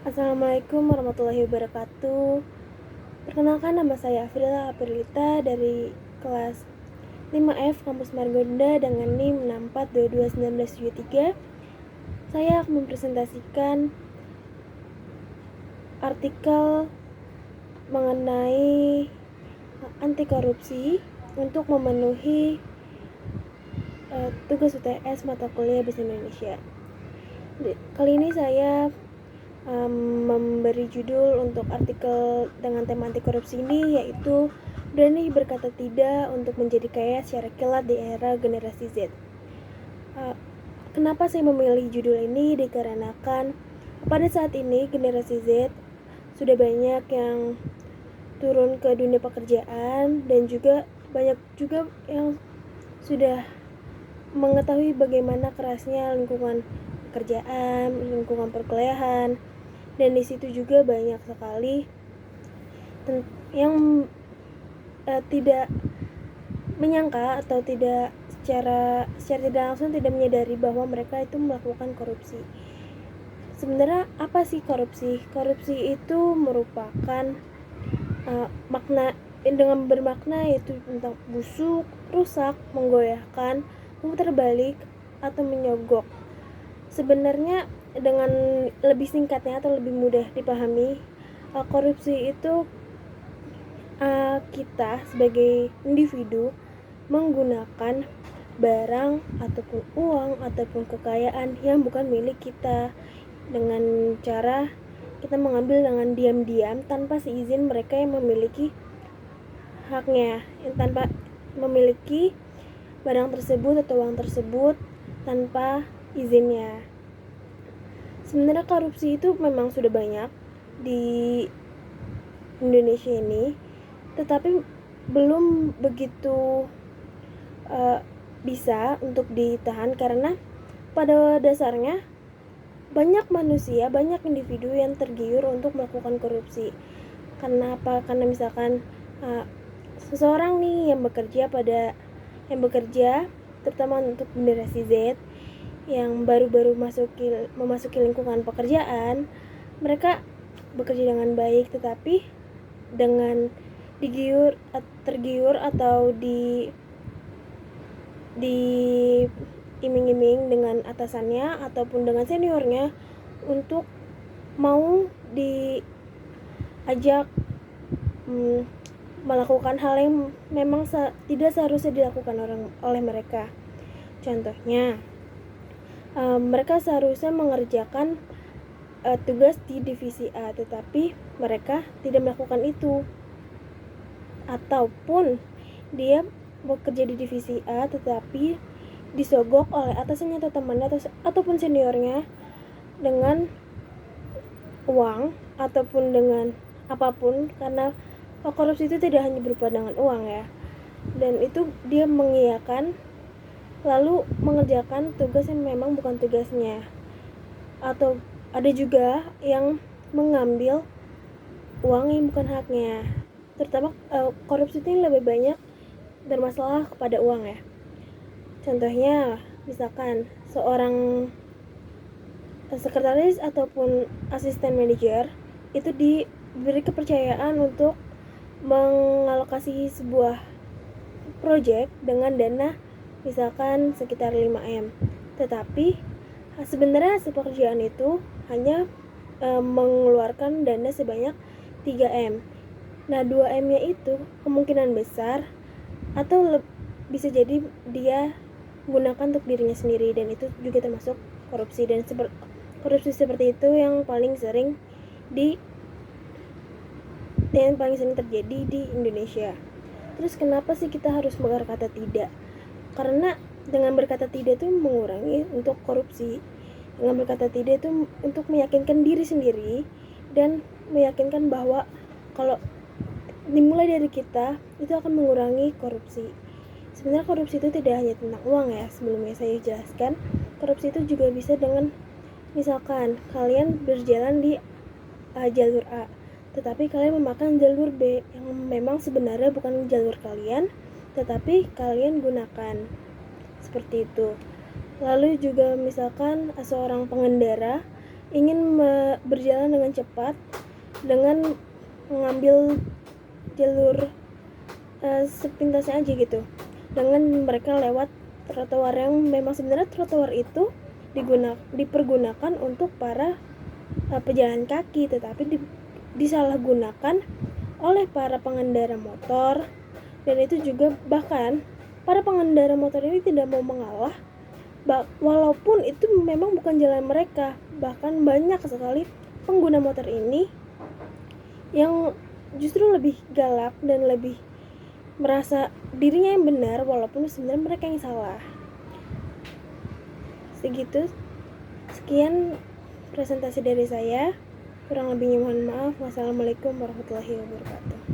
Assalamualaikum warahmatullahi wabarakatuh. Perkenalkan, nama saya Afrila Aprilita dari kelas 5F Kampus Margonda dengan NIM 64221973. Saya akan mempresentasikan artikel mengenai anti korupsi untuk memenuhi tugas UTS mata kuliah Bahasa Indonesia. Kali ini saya memberi judul untuk artikel dengan tema anti korupsi ini, yaitu berani berkata tidak untuk menjadi kaya secara kilat di era generasi Z. Kenapa saya memilih judul ini? Dikarenakan pada saat ini generasi Z sudah banyak yang turun ke dunia pekerjaan dan juga banyak juga yang sudah mengetahui bagaimana kerasnya lingkungan pekerjaan, lingkungan perkuliahan, dan di situ juga banyak sekali yang tidak menyangka atau tidak secara tidak langsung tidak menyadari bahwa mereka itu melakukan korupsi. Sebenarnya apa sih korupsi? Korupsi itu merupakan makna dengan bermakna yaitu tentang busuk, rusak, menggoyahkan, memutar balik, atau menyogok. Sebenarnya dengan lebih singkatnya atau lebih mudah dipahami, korupsi itu kita sebagai individu menggunakan barang ataupun uang ataupun kekayaan yang bukan milik kita dengan cara kita mengambil dengan diam-diam tanpa seizin mereka yang memiliki haknya, tanpa memiliki barang tersebut atau uang tersebut tanpa izinnya. Sebenarnya korupsi itu memang sudah banyak di Indonesia ini, tetapi belum begitu bisa untuk ditahan karena pada dasarnya banyak manusia, banyak individu yang tergiur untuk melakukan korupsi. Karena apa? Karena misalkan seseorang nih yang bekerja terutama untuk generasi Z yang baru-baru memasuki lingkungan pekerjaan, mereka bekerja dengan baik tetapi dengan tergiur atau diiming-iming dengan atasannya ataupun dengan seniornya untuk mau diajak melakukan hal yang memang tidak seharusnya dilakukan oleh mereka. Contohnya, mereka seharusnya mengerjakan tugas di divisi A, tetapi mereka tidak melakukan itu. Ataupun dia bekerja di divisi A tetapi disogok oleh atasannya atau temannya ataupun seniornya dengan uang ataupun dengan apapun, karena korupsi itu tidak hanya berupa dengan uang ya, dan itu dia mengiyakan lalu mengerjakan tugas yang memang bukan tugasnya. Atau ada juga yang mengambil uang yang bukan haknya. Terutama korupsi itu lebih banyak bermasalah kepada uang ya. Contohnya misalkan seorang sekretaris ataupun asisten manajer itu diberi kepercayaan untuk mengalokasi sebuah proyek dengan dana misalkan sekitar 5M, tetapi sebenarnya hasil pekerjaan itu hanya mengeluarkan dana sebanyak 3M. Nah 2M nya itu kemungkinan besar atau bisa jadi dia gunakan untuk dirinya sendiri, dan itu juga termasuk korupsi. Dan korupsi seperti itu yang paling sering terjadi di Indonesia. Terus kenapa sih kita harus berkata tidak? Karena dengan berkata tidak itu mengurangi untuk korupsi. Dengan berkata tidak itu untuk meyakinkan diri sendiri dan meyakinkan bahwa kalau dimulai dari kita itu akan mengurangi korupsi. Sebenarnya korupsi itu tidak hanya tentang uang ya, sebelumnya saya jelaskan. Korupsi itu juga bisa dengan misalkan kalian berjalan di jalur A, tetapi kalian memakan jalur B yang memang sebenarnya bukan jalur kalian, tetapi kalian gunakan. Seperti itu. Lalu juga misalkan seorang pengendara ingin berjalan dengan cepat dengan mengambil jalur sepintasnya aja gitu, dengan mereka lewat trotoar yang memang sebenarnya trotoar itu dipergunakan untuk para pejalan kaki, tetapi disalahgunakan oleh para pengendara motor. Dan itu juga bahkan para pengendara motor ini tidak mau mengalah, walaupun itu memang bukan jalan mereka. Bahkan banyak sekali pengguna motor ini yang justru lebih galak dan lebih merasa dirinya yang benar walaupun sebenarnya mereka yang salah. Sekian presentasi dari saya, kurang lebihnya mohon maaf. Wassalamualaikum warahmatullahi wabarakatuh.